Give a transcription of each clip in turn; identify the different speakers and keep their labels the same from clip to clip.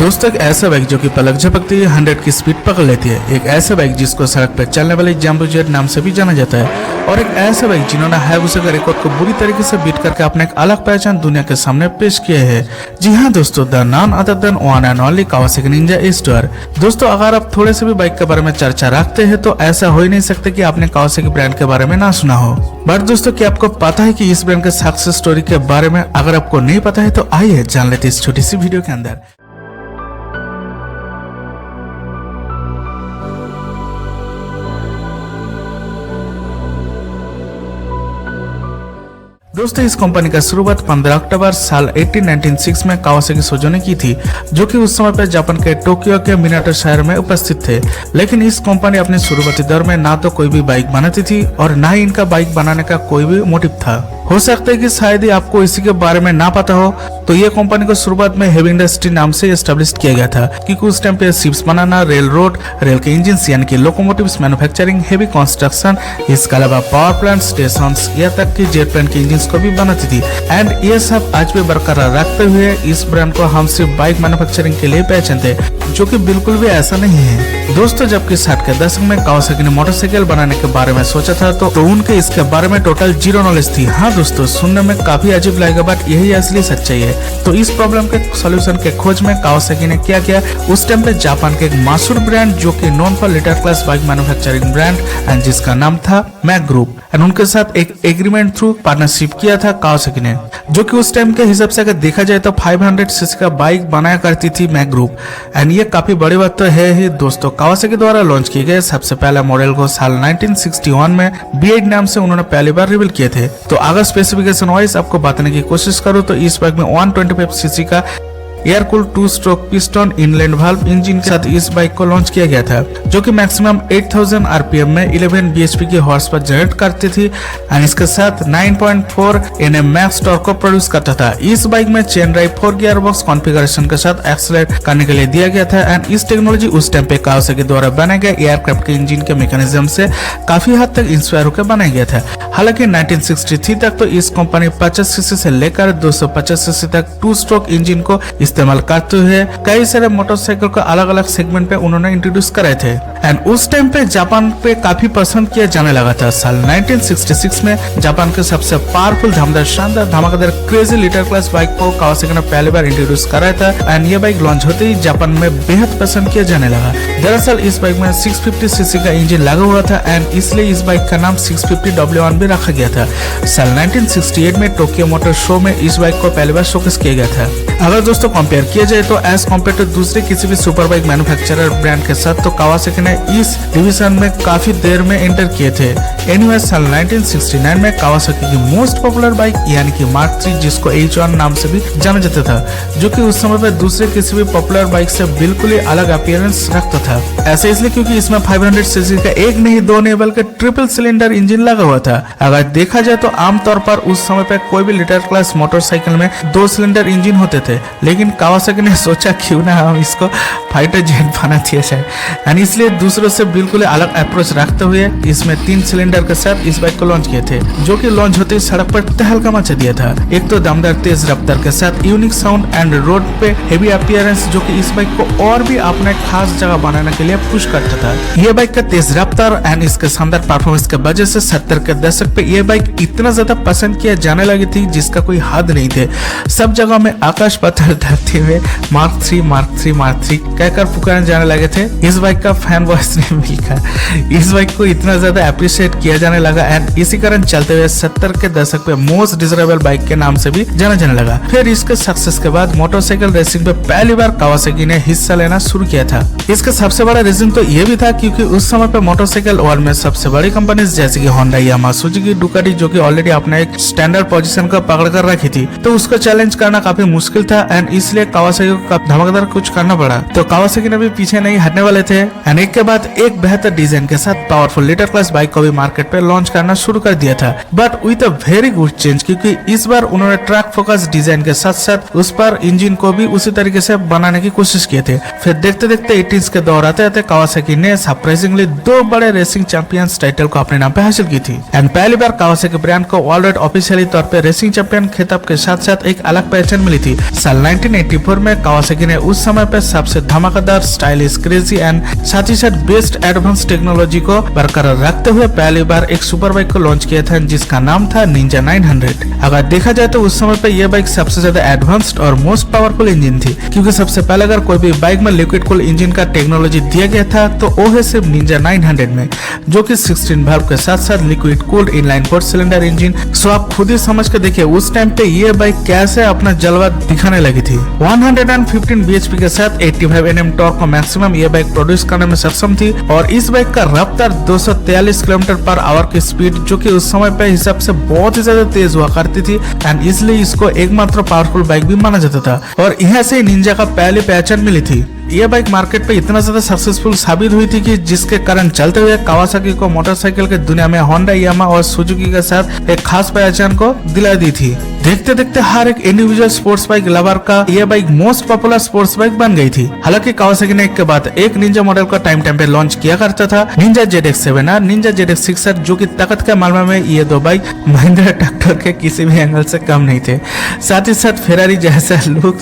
Speaker 1: दोस्तों एक ऐसा बाइक जो कि पलक झपकते ही 100 की स्पीड पकड़ लेती है। एक ऐसा बाइक जिसको सड़क पर चलने वाले जंबो जेट नाम से भी जाना जाता है और एक ऐसा बाइक जिन्होंने हायाबुसा का रिकॉर्ड को बुरी तरीके से बीट करके अपने एक अलग पहचान दुनिया के सामने पेश किए है। जी हाँ दोस्तों, the none other than one and only Kawasaki Ninja एच2R। दोस्तों अगर आप थोड़े से भी बाइक के बारे में चर्चा रखते हैं तो ऐसा हो ही नहीं सकता कि आपने कावासाकी ब्रांड के बारे में ना सुना हो। बट दोस्तों क्या आपको पता है कि इस ब्रांड के सक्सेस स्टोरी के बारे में? अगर आपको नहीं पता है तो आइए जान लेते इस छोटी सी वीडियो के अंदर। दोस्तों इस कंपनी का शुरुआत 15 अक्टूबर साल 1896 में कावासाकी सोजो ने की थी, जो कि उस समय पर जापान के टोक्यो के मिनाटो शहर में उपस्थित थे। लेकिन इस कंपनी अपने शुरुआती दौर में ना तो कोई भी बाइक बनाती थी और ना ही इनका बाइक बनाने का कोई भी मोटिव था। हो सकता है कि शायद ही आपको इसी के बारे में ना पता हो, तो ये कंपनी को शुरुआत में हेवी इंडस्ट्री नाम से एस्टेब्लिश किया गया था, क्योंकि उस टाइम पे शिप्स बनाना, रेल रोड, रेल के इंजन यानी कि लोकोमोटिव्स मैन्युफैक्चरिंग, हेवी कंस्ट्रक्शन, इसके अलावा पावर प्लांट, स्टेशन, यहाँ तक कि जेट प्लेन के इंजन को भी बनाती थी। एंड ये सब आज भी बरकरार रखते हुए इस ब्रांड को हम सिर्फ बाइक मैन्युफैक्चरिंग के लिए पहचानते, जो कि बिल्कुल भी ऐसा नहीं है। दोस्तों जबकि 60 के दशक में कावासाकी ने मोटरसाइकिल बनाने के बारे में सोचा था तो उनके इसके बारे में टोटल जीरो नॉलेज थी। हाँ दोस्तों, सुनने में काफी अजीब लगेगा बट यही असली सच्चाई है। तो इस प्रॉब्लम के सॉल्यूशन के खोज में कावासाकी ने क्या किया, उस टाइम पे जापान के एक मशहूर ब्रांड जो कि non for litre class bike manufacturing brand and जिसका नाम था मैक ग्रुप, एंड उनके साथ एक एग्रीमेंट थ्रू पार्टनरशिप किया था कावासाकी ने, जो कि उस टाइम के हिसाब से अगर देखा जाए तो 500 सीसी का बाइक बनाया करती थी मैक ग्रुप। एंड ये काफी बड़ी बात तो है ही दोस्तों। कावासाकी द्वारा लॉन्च किए गए सबसे पहला मॉडल को साल 1961 में B8 नाम से उन्होंने पहली बार रिवील किए थे। तो अगर स्पेसिफिकेशन वाइज आपको बताने की कोशिश करूँ तो इस बाइक में 125 सीसी का air cooled 2 stroke piston inland valve engine के साथ इस बाइक को लॉन्च किया गया था, जो कि मैक्सिमम 8000 आरपीएम में 11 bhp की हॉर्स पावर जनरेट करती थी एंड इसके साथ 9.4 Nm मैक्स टॉर्क को प्रोड्यूस करता था। इस बाइक में chain drive 4 gear box configuration के साथ एक्सेलरेट करने के लिए दिया गया था एंड इस टेक्नोलॉजी उस टाइम पे कावासाकी द्वारा बनाए गए एयरक्राफ्ट के इंजन के मैकेनिज्म से काफी हद तक इंस्पायर होकर बनाया गया था। हालांकि 1963 तक तो इस कंपनी 50 सीसी से लेकर 250 सीसी तक 2 स्ट्रोक इंजन को इस्तेमाल करते हुए कई सारे मोटरसाइकिल को अलग अलग सेगमेंट पे उन्होंने इंट्रोड्यूस कराए थे एंड उस टाइम पे जापान पे काफी पसंद किया जाने लगा था। साल 1966 में जापान के सबसे पावरफुल, धमाकेदार, शानदार, धमाकेदार क्रेजी लिटर क्लास बाइक को कावासाकी ने पहली बार इंट्रोड्यूस कराया था एंड ये बाइक लॉन्च होते ही जापान में बेहद पसंद किया जाने लगा। दरअसल इस बाइक में 650 सीसी का इंजन लगा हुआ था एंड इसलिए इस बाइक का नाम 650 W1 भी रखा गया था। साल 1968 में टोक्यो मोटर शो में इस बाइक को पहली बार शोकेस किया गया था। अगर दोस्तों कंपेयर किया जाए तो एज कम्पेयर टू दूसरे किसी भी सुपर बाइक मैन्युफैक्चरर ब्रांड के साथ तो कावासाकी ने इस डिवीजन में काफी देर में एंटर किए थे। एनीवे साल 1969 में कावासाकी की मोस्ट पॉपुलर बाइक यानी कि मार्क 3, जिसको H1 नाम से भी जाना जाता था, जो कि उस समय पर दूसरे किसी भी पॉपुलर बाइक से बिल्कुल ही अलग अपीयरेंस रखता था। ऐसा इसलिए क्योंकि इसमें 500 सीसी का एक नहीं दो नहीं बल्कि ट्रिपल सिलेंडर इंजन लगा हुआ था। अगर देखा जाए तो आमतौर पर उस समय पर कोई भी लिटर क्लास मोटरसाइकिल में 2 सिलेंडर इंजन होते थे, लेकिन कावासाकी ने सोचा क्यों ना हम इसको फाइटर जेट बना दिया जाए एंड इसलिए दूसरों से बिल्कुल अलग अप्रोच रखते हुए इसमें 3 सिलेंडर के साथ इस बाइक को लॉन्च किए थे, जो कि लॉन्च होते ही सड़क पर तहलका मचा दिया था। एक तो दमदार तेज रफ्तार के साथ यूनिक साउंड एंड रोड पे हेवी अपीयरेंस, जो कि इस बाइक को और भी अपने खास जगह बनाने के लिए पुश करता था। यह बाइक का तेज रफ्तार एंड इसके शानदार परफॉर्मेंस की वजह से 70 के दशक पे यह बाइक इतना ज्यादा पसंद किया जाने लगी थी जिसका कोई हद नहीं थे। सब जगह में आकाश पत्थर धरते हुए मार्क 3 कहकर पुकारने जाने लगे थे। इस बाइक का फैन बॉयज ने मिलकर इस बाइक को इतना ज्यादा अप्रिशिएट किया जाने लगा एंड इसी कारण चलते हुए 70 के दशक पे मोस्ट डिजरेबल बाइक के नाम से भी जाना जाने लगा। फिर इसके सक्सेस के बाद मोटरसाइकिल रेसिंग पे पहली बार कावासाकी ने हिस्सा लेना शुरू किया था। इसका सबसे बड़ा रीजन तो ये भी था क्योंकि उस समय पे मोटरसाइकिल वर्ल्ड में सबसे बड़ी कंपनी जैसे कि होंडा, यामाहा, सुजुकी, डुकाटी, जो कि ऑलरेडी अपना एक स्टैंडर्ड पोजीशन को पकड़ कर रखी थी, तो उसको चैलेंज करना काफी मुश्किल था एंड इसलिए कावासाकी को धमाकेदार कुछ करना पड़ा। तो कावासाकी ने भी पीछे नहीं हटने वाले थे एंड एक के बाद एक बेहतर डिजाइन के साथ पावरफुल लिटर क्लास बाइक को भी मार्केट पे लॉन्च करना शुरू कर दिया था, but with a very good change, क्योंकि इस बार उन्होंने ट्रैक फोकस डिजाइन के साथ साथ उस पर इंजन को भी उसी तरीके से बनाने की कोशिश किए थे। फिर देखते देखते 80s के दौर आते आते कावासाकी ने सरप्राइजिंगली 2 बड़े रेसिंग चैंपियंस टाइटल को अपने नाम पे हासिल की थी एंड पहली बार कावासाकी ब्रांड को वर्ल्ड ऑफिशियली तौर पे रेसिंग चैंपियन खिताब के साथ साथ एक अलग पहचान मिली थी। साल 19 1984 में कावासाकी ने उस समय पे सबसे धमाकेदार, स्टाइलिश, क्रेजी एंड साथ ही साथ बेस्ट एडवांस टेक्नोलॉजी को बरकरार रखते हुए पहली बार एक सुपर बाइक को लॉन्च किया था, जिसका नाम था निंजा 900। अगर देखा जाए तो उस समय पे यह बाइक सबसे ज्यादा एडवांस्ड और मोस्ट पावरफुल इंजन थी, क्योंकि सबसे पहले अगर कोई भी बाइक में लिक्विड कूल इंजन का टेक्नोलॉजी दिया गया था तो वो है सिर्फ निंजा 900 में, जो कि 16 वाल्व के साथ साथ liquid cooled inline 4 cylinder engine. So आप खुद ही समझ के देखिए उस टाइम पे ये बाइक कैसे अपना जलवा दिखाने लगी थी। 115 bhp के साथ 85 Nm टॉर्क को मैक्सिमम ये बाइक प्रोड्यूस करने में सक्षम थी और इस बाइक का रफ्तार 243 km/h की स्पीड, जो कि उस समय पे हिसाब से बहुत ही ज्यादा तेज हुआ करती थी एंड इसलिए इसको एकमात्र पावरफुल बाइक भी माना जाता था और यहाँ से निंजा का पहली पहचान मिली थी। यह बाइक मार्केट पे इतना ज्यादा सक्सेसफुल साबित हुई थी कि जिसके कारण चलते हुए कावासाकी को मोटरसाइकिल के दुनिया में होंडा, यामा और सुजुकी के साथ एक खास पहचान को दिला दी थी। देखते देखते हर एक इंडिविजुअल स्पोर्ट्स बाइक लवर का यह bike most popular sports bike बन गई थी। हालांकि कावासाकी ने एक के बाद एक निंजा मॉडल का टाइम पे लॉन्च किया करता था, निंजा ZX-7R, निंजा ZX-6R, जो कि ताकत के मामले में ये दो बाइक महिंद्रा ट्रैक्टर के किसी भी एंगल से कम नहीं थे। साथ ही साथ फेरारी जैसा लुक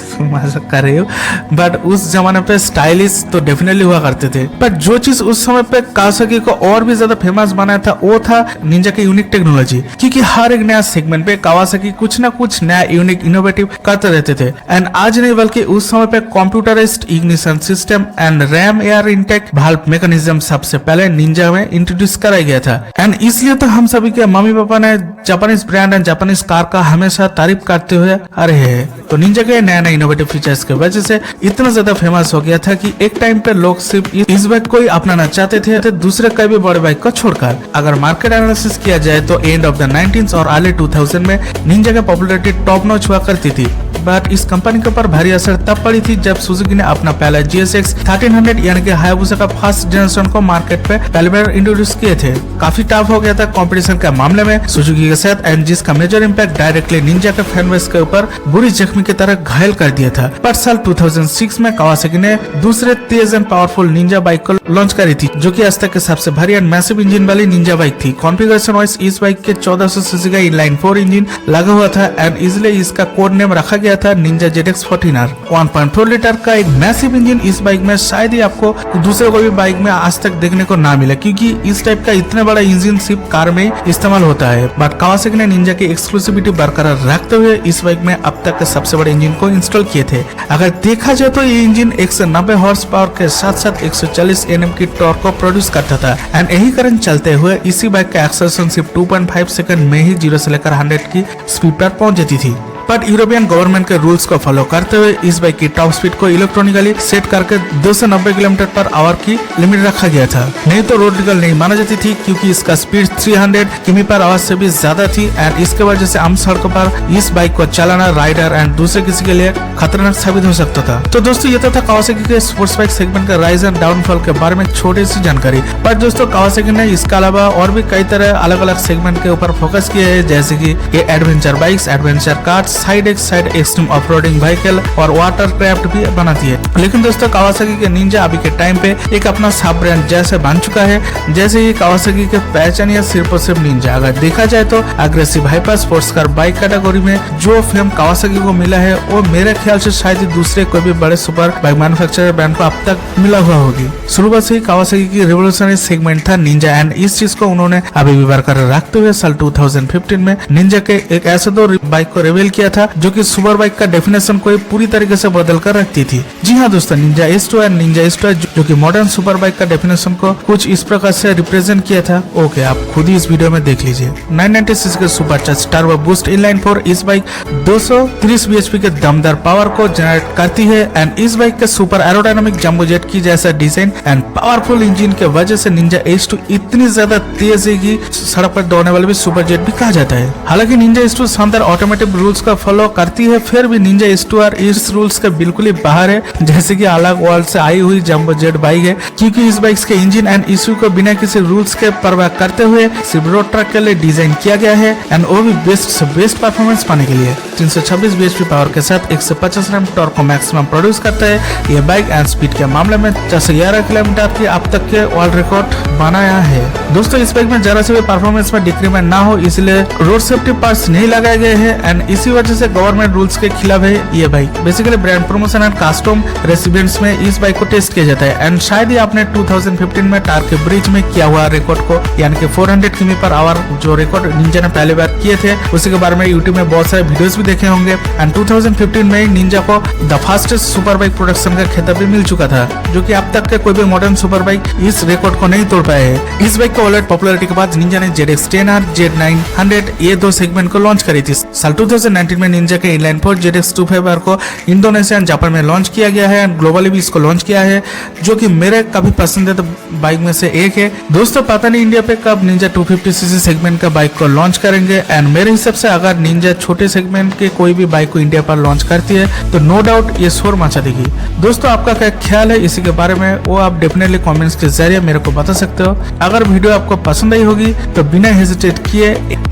Speaker 1: कर रहे हो, बट उस जमाने पे स्टाइलिश तो डेफिनेटली हुआ करते थे। पर जो चीज उस समय पे कावासाकी को और भी ज्यादा फेमस बनाया था वो था निंजा की यूनिक टेक्नोलॉजी, क्योंकि हर एक नया सेगमेंट पे कावासाकी कुछ ना कुछ नया यूनिक इनोवेटिव करते रहते थे। एंड आज नहीं बल्कि उस समय पे computerised ignition system and RAM air intake valve mechanism सबसे पहले निंजा में इंट्रोड्यूस कराया गया था। एंड इसलिए तो हम सभी के मम्मी पापा ने Japanese brand and Japanese car का हमेशा तारीफ करते हुए आ रहे हैं। तो निंजा के नया नया इनोवेटिव फीचर्स की वजह से इतना ज्यादा फेमस हो गया था कि एक टाइम पे लोग सिर्फ इस बाइक को ही अपनाना चाहते थे तो दूसरे कई भी बड़े बाइक को छोड़कर। अगर मार्केट एनालिसिस किया जाए तो एंड ऑफ द 19 और अर्ली 2000 में निंजा की पॉपुलैरिटी टॉप नॉच हुआ करती थी। बट इस कंपनी के ऊपर भारी असर तब पड़ी थी जब सुजुकी ने अपना पहला GSX 1300 यानी कि हायाबुसा का फर्स्ट जनरेशन को मार्केट पे पहली बार इंट्रोड्यूस किए थे। काफी टफ हो गया था कंपटीशन के मामले में सुजुकी के साथ एंड जिसका मेजर इम्पैक्ट डायरेक्टली निंजा के फैन बेस के ऊपर बुरी जख्मी की तरह घायल कर दिया था। पर साल 2006 में कावासाकी ने दूसरे तेज एंड पावरफुल निंजा बाइक को लॉन्च करी थी, जो कि आज तक के सबसे भारी एंड मैसिव इंजन वाली निंजा बाइक थी। कॉन्फ़िगरेशन वाइज इस बाइक के 1400 सीसी का इनलाइन 4 इंजन लगा हुआ था एंड इसलिए इसका कोड नेम रखा गया था निंजा ZX-14R। 1.4 लीटर का एक मैसिव इंजन इस बाइक में शायद ही आपको दूसरे कोई भी बाइक में आज तक देखने को ना मिला, क्योंकि इस टाइप का इतना बड़ा इंजन सिर्फ कार में इस्तेमाल होता है। बट कावासाकी ने निंजा की एक्सक्लूसिविटी बरकरार रखते हुए इस बाइक में अब तक के सबसे बड़े इंजन को इंस्टॉल किए थे। अगर देखा जाए तो ये इंजन 190 हॉर्स पावर के साथ साथ 140 Nm की टॉर्क को प्रोड्यूस करता था एंड यही कारण चलते हुए इसी बाइक का एक्सेलरेशन सिर्फ 2.5 सेकंड में ही 0 से लेकर 100 की स्पीड पर पहुंच जाती थी। बट यूरोपियन गवर्नमेंट के रूल्स को फॉलो करते हुए इस बाइक की टॉप स्पीड को इलेक्ट्रॉनिकली सेट करके 290 km/h की लिमिट रखा गया था। नहीं तो रोड लीगल नहीं माना जाती थी, क्योंकि इसका स्पीड 300 km/h से भी ज्यादा थी एंड इसके वजह से आम सड़कों पर इस बाइक को चलाना राइडर एंड दूसरे किसी के लिए खतरनाक साबित हो सकता था। तो दोस्तों ये तो था कावासाकी के स्पोर्ट्स बाइक सेगमेंट का राइज एंड डाउनफॉल के बारे में छोटी सी जानकारी। पर दोस्तों कावासाकी ने इसके अलावा और भी कई तरह अलग अलग सेगमेंट के ऊपर फोकस किया है, जैसे कि ये adventure bikes, adventure cars, side extreme off-roading vehicle और वाटर क्राफ्ट भी बनाती है। लेकिन दोस्तों कावासाकी के निंजा अभी के टाइम पे एक अपना सब ब्रांड जैसे बन चुका है, जैसे ही कावासाकी के पहचान या सिर्फ और सिर्फ निंजा। अगर देखा जाए तो aggressive hyper sports car bike category में जो फेम कावासाकी को मिला है वो मेरे ख्याल से शायद ही दूसरे कोई भी बड़े सुपर बाइक मैन्युफैक्चरर ब्रांड को अब तक मिला हुआ होगी। शुरुआत से ही कावासाकी की रिवोल्यूशनरी सेगमेंट था निंजा एंड इस चीज को उन्होंने अभी भी बरकरार रखते हुए साल 2015 में निंजा के एक ऐसे दो बाइक को रिवील किया था जो कि सुपर बाइक का डेफिनेशन को पूरी तरीके से बदल कर रखती थी। जी हाँ दोस्तों, निंजा S2 और निंजा S2 जो कि मॉडर्न सुपर बाइक का डेफिनेशन को कुछ इस प्रकार से रिप्रेजेंट किया था। ओके, आप खुद ही इस वीडियो में देख लीजिए। 990 सीसी के सुपरचार्ज टर्बो बूस्ट इनलाइन 4 इस बाइक 230 bhp के दमदार पावर को जनरेट करती है एंड इस बाइक के सुपर एरोडायनामिक जंबो जेट की जैसा डिजाइन एंड पावरफुल इंजन के वजह से निंजा S2 इतनी ज्यादा तेज है कि सड़क पर दौड़ने वाले भी सुपर जेट भी कहा जाता है। हालांकि निंजा S2 शानदार ऑटोमेटिक रूल्स का फॉलो करती है, फिर भी निंजा S2R इस रूल्स के बिल्कुल ही बाहर है, जैसे कि अलग वर्ल्ड से आई हुई जंबो जेट बाइक है, क्योंकि इस बाइक के इंजन एंड इश्यू को बिना किसी रूल्स के परवाह करते हुए सिर्फ रोड ट्रक के लिए डिजाइन किया गया है एंड वो भी बेस्ट से बेस्ट परफॉर्मेंस पाने के लिए। 326 bhp पावर के साथ 150 Nm टॉर्क को मैक्सिमम प्रोड्यूस करता है। ये बाइक एंड स्पीड के मामले में 411 किलोमीटर की अब तक के वर्ल्ड रिकॉर्ड बनाया है। दोस्तों इस बाइक में जरा से भी परफॉर्मेंस में डिक्रीमेंट ना हो इसलिए रोड सेफ्टी पार्ट्स नहीं लगाए गए हैं एंड इसी वजह से गवर्नमेंट रूल्स के खिलाफ है ये bike. Basically brand promotion and custom residents में इस बाइक को टेस्ट किया जाता है एंड शायद ही आपने 2015 में टार के ब्रिज में किया हुआ रिकॉर्ड को यानी कि 400 किमी पर आवर जो रिकॉर्ड निंजा ने पहले बार किए थे उसी के बारे में यूट्यूब में बहुत सारे वीडियोस भी देखे होंगे। एंड 2015 में निंजा को the fastest super bike production का खिताब भी मिल चुका था, जो कि अब तक के कोई भी मॉडर्न सुपर बाइक इस रिकॉर्ड को नहीं तोड़ पाए है। इस बाइक को ऑलरेडी पॉपुलरिटी के बाद निंजा ने ZX10R, Z900 ये दो सेगमेंट को लॉन्च करी थी। साल 2019 में निंजा के इनलाइन 4 ZX250R को इंडोनेशिया एंड जापान में लॉन्च किया गया है एंड ग्लोबली भी इसको लॉन्च किया है, जो कि मेरे काफी पसंदीदा बाइक में से एक है। दोस्तों पता नहीं इंडिया पे कब निंजा 250cc सेगमेंट का बाइक को लॉन्च करेंगे एंड मेरे हिसाब से अगर निंजा छोटे सेगमेंट के कोई भी बाइक को इंडिया पर लॉन्च करती है तो नो डाउट ये शोर मचा देगी। दोस्तों आपका क्या ख्याल है इसी के बारे में वो आप डेफिनेटली कमेंट्स के जरिए मेरे को बता सकते हो। अगर वीडियो आपको पसंद आई होगी तो बिना हेजिटेट किए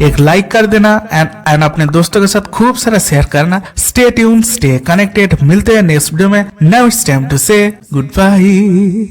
Speaker 1: एक लाइक कर देना एंड अपने दोस्तों के साथ खूब सारा शेयर करना। Stay tune, stay connected. मिलते हैं नेक्स्ट वीडियो में। नाउ इट्स टाइम टू से गुड बाय।